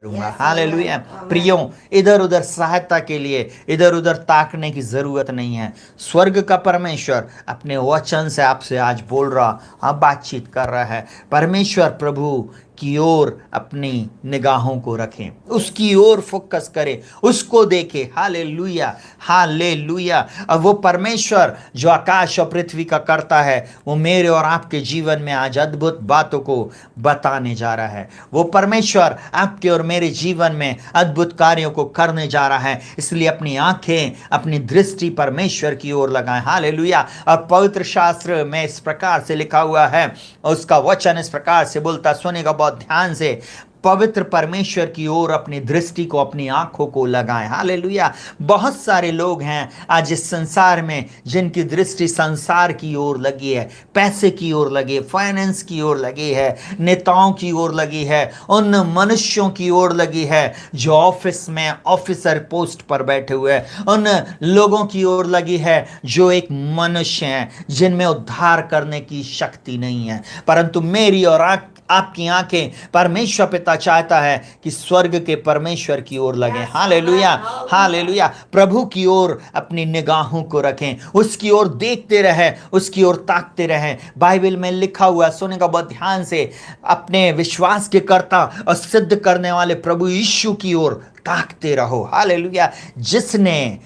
करूंगा। हालेलुया। प्रियो, इधर उधर सहायता के लिए इधर उधर ताकने की जरूरत नहीं है। स्वर्ग का परमेश्वर अपने वचन से आपसे आज बोल रहा, हाँ, बातचीत कर रहा है। परमेश्वर प्रभु की ओर अपनी निगाहों को रखें, उसकी ओर फोकस करें, उसको देखें। Hallelujah, hallelujah. और वो परमेश्वर जो आकाश और पृथ्वी का करता है, वो मेरे और आपके जीवन में आज अद्भुत बातों को बताने जा रहा है। वो परमेश्वर आपके और मेरे जीवन में अद्भुत कार्यों को करने जा रहा है। इसलिए अपनी आंखें, अपनी दृष्टि परमेश्वर की ओर लगाएं। हालेलुया। और पवित्र शास्त्र में इस प्रकार से लिखा हुआ है, उसका वचन इस प्रकार से बोलता, सुनेगा बहुत ध्यान से। पवित्र परमेश्वर की ओर अपनी दृष्टि को, अपनी आंखों को लगाएं। हालेलुया। बहुत सारे लोग हैं आज इस संसार में जिनकी दृष्टि संसार की ओर लगी है, पैसे की ओर लगी है, फाइनेंस की ओर लगी है, नेताओं की ओर लगी है, उन मनुष्यों की ओर लगी है जो ऑफिस में ऑफिसर पोस्ट पर बैठे हुए हैं, उन लोगों की ओर लगी है जो एक मनुष्य हैं, जिनमें उद्धार करने की शक्ति नहीं है। परंतु मेरी और आपकी आंखें परमेश्वर पिता चाहता है कि स्वर्ग के परमेश्वर की ओर लगे। Hallelujah, hallelujah. प्रभु की ओर अपनी निगाहों को रखें, उसकी ओर देखते रहें, उसकी ओर ताकते रहें। बाइबल में लिखा हुआ, सुनेगा बहुत ध्यान से, अपने विश्वास के कर्ता और सिद्ध करने वाले प्रभु यीशु की ओर ताकते रहो। हालेलुया। जिसने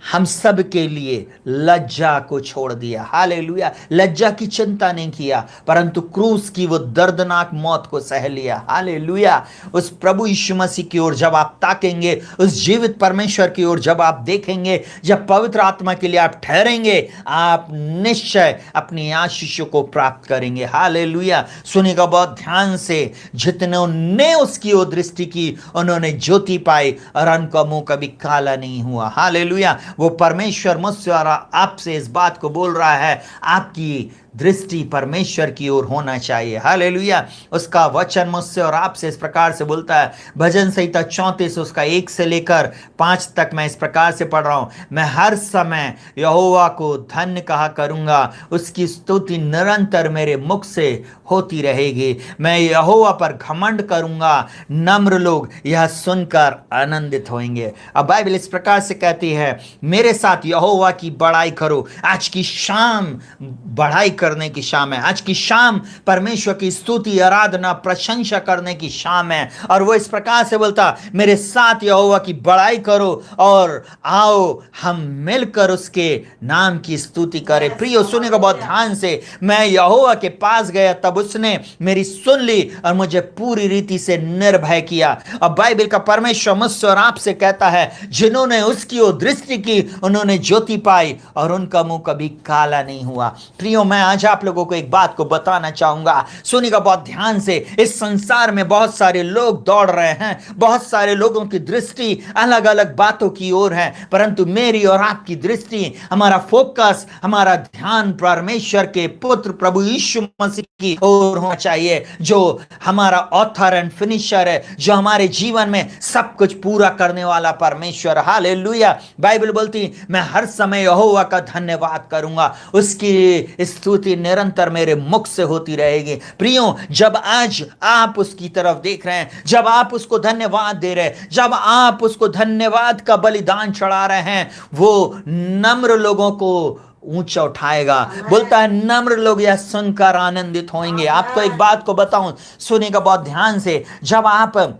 हम सब के लिए लज्जा को छोड़ दिया। हालेलुया। लज्जा की चिंता नहीं किया, परंतु क्रूस की वो दर्दनाक मौत को सह लिया। हालेलुया। उस प्रभु यीशु मसीह की ओर जब आप ताकेंगे, उस जीवित परमेश्वर की ओर जब आप देखेंगे, जब पवित्र आत्मा के लिए आप ठहरेंगे, आप निश्चय अपनी आशीषों को प्राप्त करेंगे। हालेलुया। सुनेगा बहुत ध्यान से, जितने उसकी ओर दृष्टि की, उन्होंने ज्योति पाई और उनका मुंह कभी काला नहीं हुआ। हालेलुया। वो परमेश्वर मुझसे और आपसे इस बात को बोल रहा है, आपकी दृष्टि परमेश्वर की ओर होना चाहिए। हालेलुया। उसका वचन मुझसे और आपसे इस प्रकार से बोलता है, भजन संहिता 34 उसका 1 से लेकर 5 तक मैं इस प्रकार से पढ़ रहा हूं। मैं हर समय यहोवा को धन्य कहा करूंगा, उसकी स्तुति निरंतर मेरे मुख से होती रहेगी। मैं यहोवा पर घमंड करूंगा, नम्र लोग यह सुनकर आनंदित होंगे। अब बाइबल इस प्रकार से कहती है, मेरे साथ यहोवा की बड़ाई करो। आज की शाम बढ़ाई करने की शाम है। आज की शाम परमेश्वर की स्तुति, आराधना, प्रशंसा करने की शाम है। और वो इस प्रकार से बोलता, मेरे साथ यहोवा की बड़ाई करो और आओ हम मिलकर उसके नाम की स्तुति करें। प्रियो, सुनेगा बहुत ध्यान से। मैं यहोवा के पास गया, तब उसने मेरी सुन ली और मुझे पूरी रीति से निर्भय किया। अब बाइबल का परमेश्वर मुझसे और आपसे कहता है, जिन्होंने उसकी ओर दृष्टि की, उन्होंने ज्योति पाई और उनका मुंह कभी काला नहीं हुआ। प्रियो, मैं आज आप लोगों को एक बात को बताना चाहूंगा, सुनिएगा बहुत ध्यान से। इस संसार में बहुत सारे लोग दौड़ रहे हैं, बहुत सारे लोगों की दृष्टि अलग अलग बातों की ओर है, परंतु मेरी और आपकी दृष्टि, हमारा फोकस, हमारा ध्यान परमेश्वर के पुत्र प्रभु यीशु मसीह की ओर होना चाहिए, जो हमारा ऑथर एंड फिनिशर है, जो हमारे जीवन में सब कुछ पूरा करने वाला परमेश्वर। हालेलुया। बाइबल बोलती, मैं हर समय यहोवा का धन्यवाद करूंगा, उसकी स्तुति निरंतर मेरे मुख से होती रहेगी। प्रियो, जब आज आप उसकी तरफ देख रहे हैं, जब आप उसको धन्यवाद दे रहे हैं, जब आप उसको धन्यवाद का बलिदान चढ़ा रहे हैं, वो नम्र लोगों को ऊंचा उठाएगा। बोलता है, नम्र लोग यह सुनकर आनंदित होंगे। आपको एक बात को बताऊं, सुनिएगा बहुत ध्यान से। जब आप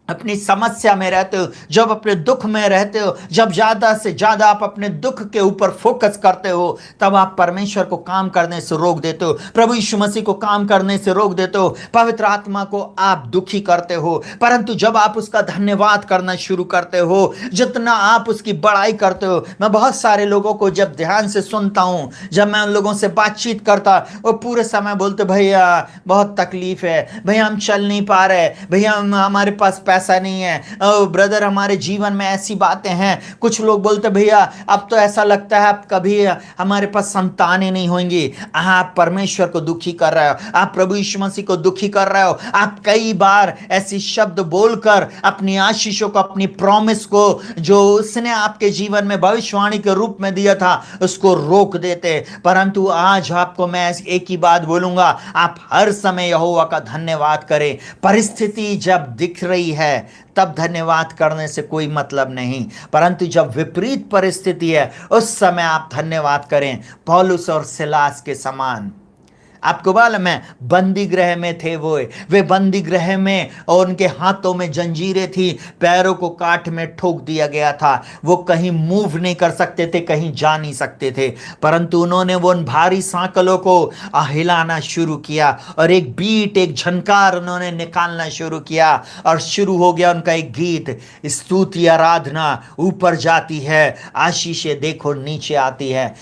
अपनी समस्या में रहते हो, जब अपने दुख में रहते हो, जब ज्यादा से ज्यादा आप अपने दुख के ऊपर फोकस करते हो, तब आप परमेश्वर को काम करने से रोक देते हो, प्रभु यीशु मसीह को काम करने से रोक देते हो, पवित्र आत्मा को आप दुखी करते हो। परंतु जब आप उसका धन्यवाद करना शुरू करते हो, जितना आप उसकी बड़ाई करते हो, मैं बहुत सारे लोगों को जब ध्यान से सुनता हूं, जब मैं उन लोगों से बातचीत करता, वो पूरे समय बोलते, भैया बहुत तकलीफ है, भैया हम चल नहीं पा रहे, भैया हमारे पास ऐसा नहीं है। ओ ब्रदर, हमारे जीवन में ऐसी बातें हैं, कुछ लोग बोलते भैया अब तो ऐसा लगता है अब कभी हमारे पास संतानें नहीं होंगी। आप परमेश्वर को दुखी कर रहे हो, आप प्रभु यीशु मसीह को दुखी कर रहे हो। आप कई बार ऐसी शब्द बोलकर अपनी आशीषों को, अपनी प्रॉमिस को जो उसने आपके जीवन में भविष्यवाणी के रूप में दिया था उसको रोक देते। परंतु आज आपको मैं एक ही बात बोलूंगा, आप हर समय यहोवा का धन्यवाद करें। परिस्थिति जब दिख रही है तब धन्यवाद करने से कोई मतलब नहीं, परंतु जब विपरीत परिस्थिति है उस समय आप धन्यवाद करें, पौलुस और सिलास के समान। आपको मालूम है बंदी गृह में थे वे बंदी गृह में, और उनके हाथों में जंजीरें थी, पैरों को काठ में ठोक दिया गया था, वो कहीं मूव नहीं कर सकते थे, कहीं जा नहीं सकते थे, परंतु उन्होंने वो उन भारी सांकलों को हिलाना शुरू किया और एक बीट, एक झनकार उन्होंने निकालना शुरू किया और शुरू हो गया उनका एक गीत, स्तुति आराधना ऊपर जाती है, आशीषें देखो नीचे आती है।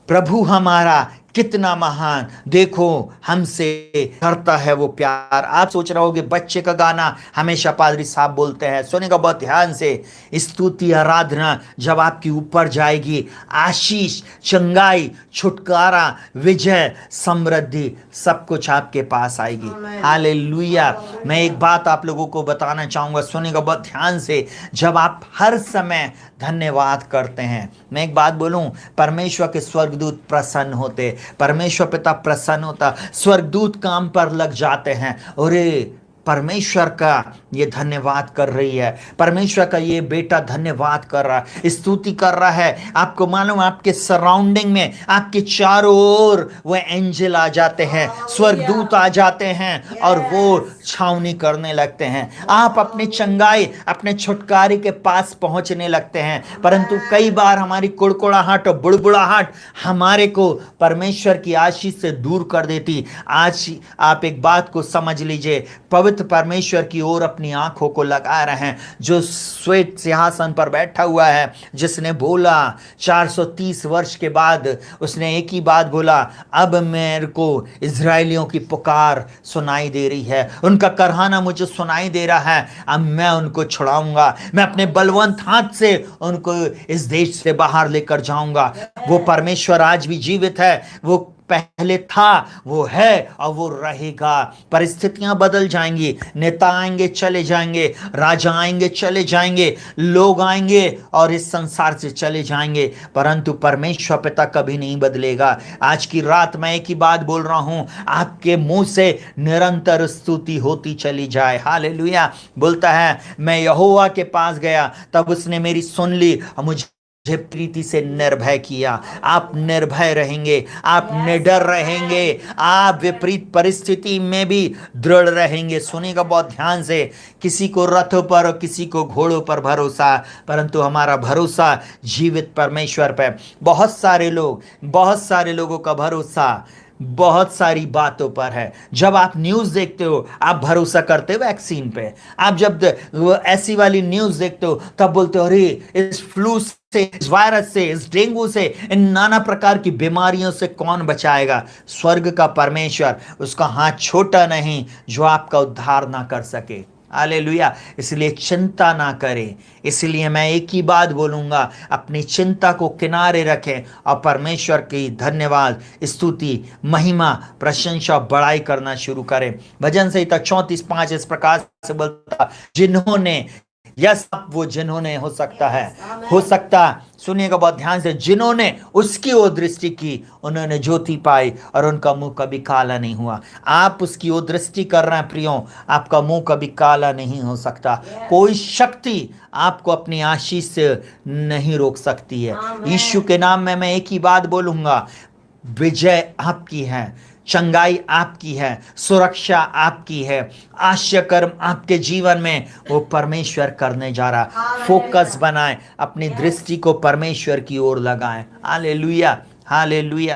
प्रभु हमारा कितना महान, देखो हमसे करता है वो प्यार। आप सोच रहे होगे बच्चे का गाना हमेशा पादरी साहब बोलते हैं, सुनेगा बहुत ध्यान से। स्तुति आराधना जब आपकी ऊपर जाएगी, आशीष, चंगाई, छुटकारा, विजय, समृद्धि सब कुछ आपके पास आएगी। हालेलुया। मैं एक बात आप लोगों को बताना चाहूंगा, सुनेगा बहुत ध्यान से। जब आप हर समय धन्यवाद करते हैं, मैं एक बात बोलूं, परमेश्वर के स्वर्गदूत प्रसन्न होते, परमेश्वर पिता प्रसन्न होता, स्वर्गदूत काम पर लग जाते हैं। अरे परमेश्वर का ये धन्यवाद कर रही है, परमेश्वर का ये बेटा धन्यवाद कर रहा है, स्तुति कर रहा है। आपको मालूम आपके सराउंडिंग में, आपके चारों ओर वो एंजल आ जाते हैं, स्वर्गदूत आ जाते हैं और वो छावनी करने लगते हैं। आप अपनी चंगाई, अपने छुटकारे के पास पहुंचने लगते हैं, परंतु कई बार हमारी कुड़कुड़ाहट और बुड़बुड़ाहट हमारे को परमेश्वर की आशीष से दूर कर देती। आज आप एक बात को समझ लीजिए, पवित्र परमेश्वर की ओर अपनी आंखों को लगा रहे हैं, जो श्वेत सिंहासन पर बैठा हुआ है, जिसने बोला 430 वर्ष के बाद उसने एक ही बात बोला, अब मेरे को इजरायलियों की पुकार सुनाई दे रही है, उनका करहाना मुझे सुनाई दे रहा है, अब मैं उनको छुड़ाऊंगा, मैं अपने बलवंत हाथ से उनको इस देश से बाहर लेकर जाऊंगा। वो परमेश्वर आज भी जीवित है, वो पहले था, वो है और वो रहेगा। परिस्थितियां बदल जाएंगी, नेता आएंगे चले जाएंगे, राजा आएंगे चले जाएंगे, लोग आएंगे और इस संसार से चले जाएंगे, परंतु परमेश्वर पिता कभी नहीं बदलेगा। आज की रात मैं एक ही बात बोल रहा हूं, आपके मुंह से निरंतर स्तुति होती चली जाए। हालेलुया। बोलता है मैं यहोवा के पास गया तब उसने मेरी सुन ली और मुझे प्रीति से निर्भय किया। आप निर्भय रहेंगे, आप निडर रहेंगे, आप विपरीत परिस्थिति में भी दृढ़ रहेंगे। सुनिएगा बहुत ध्यान से, किसी को रथों पर और किसी को घोड़ों पर भरोसा, परंतु हमारा भरोसा जीवित परमेश्वर पर। बहुत सारे लोगों का भरोसा बहुत सारी बातों पर है। जब आप न्यूज़ देखते हो आप भरोसा करते हो वैक्सीन पे, आप जब ऐसी वाली न्यूज़ देखते हो तब बोलते हो अरे इस फ्लू से, इस वायरस से, इस डेंगू से, इन नाना प्रकार की बीमारियों से कौन बचाएगा? स्वर्ग का परमेश्वर, उसका हाथ छोटा नहीं जो आपका उद्धार ना कर सके। हालेलुया। इसलिए चिंता ना करें। इसलिए मैं एक ही बात बोलूंगा, अपनी चिंता को किनारे रखें और परमेश्वर की धन्यवाद, स्तुति, महिमा, प्रशंसा, बड़ाई करना शुरू करें। भजन संहिता 34:5 इस प्रकार से बोलता, जिन्होंने, यस वो जिन्होंने हो सकता, सुनिएगा बहुत ध्यान से, जिन्होंने उसकी ओर दृष्टि की उन्होंने ज्योति पाई और उनका मुंह कभी काला नहीं हुआ। आप उसकी ओर दृष्टि कर रहे हैं प्रियो, आपका मुंह कभी काला नहीं हो सकता। कोई शक्ति आपको अपनी आशीष से नहीं रोक सकती है। यीशु के नाम में मैं एक ही बात बोलूंगा, विजय आपकी है, चंगाई आपकी है, सुरक्षा आपकी है, आश्चर्य कर्म आपके जीवन में वो परमेश्वर करने जा रहा। फोकस बनाएं, अपनी दृष्टि को परमेश्वर की ओर लगाएं। Hallelujah, hallelujah.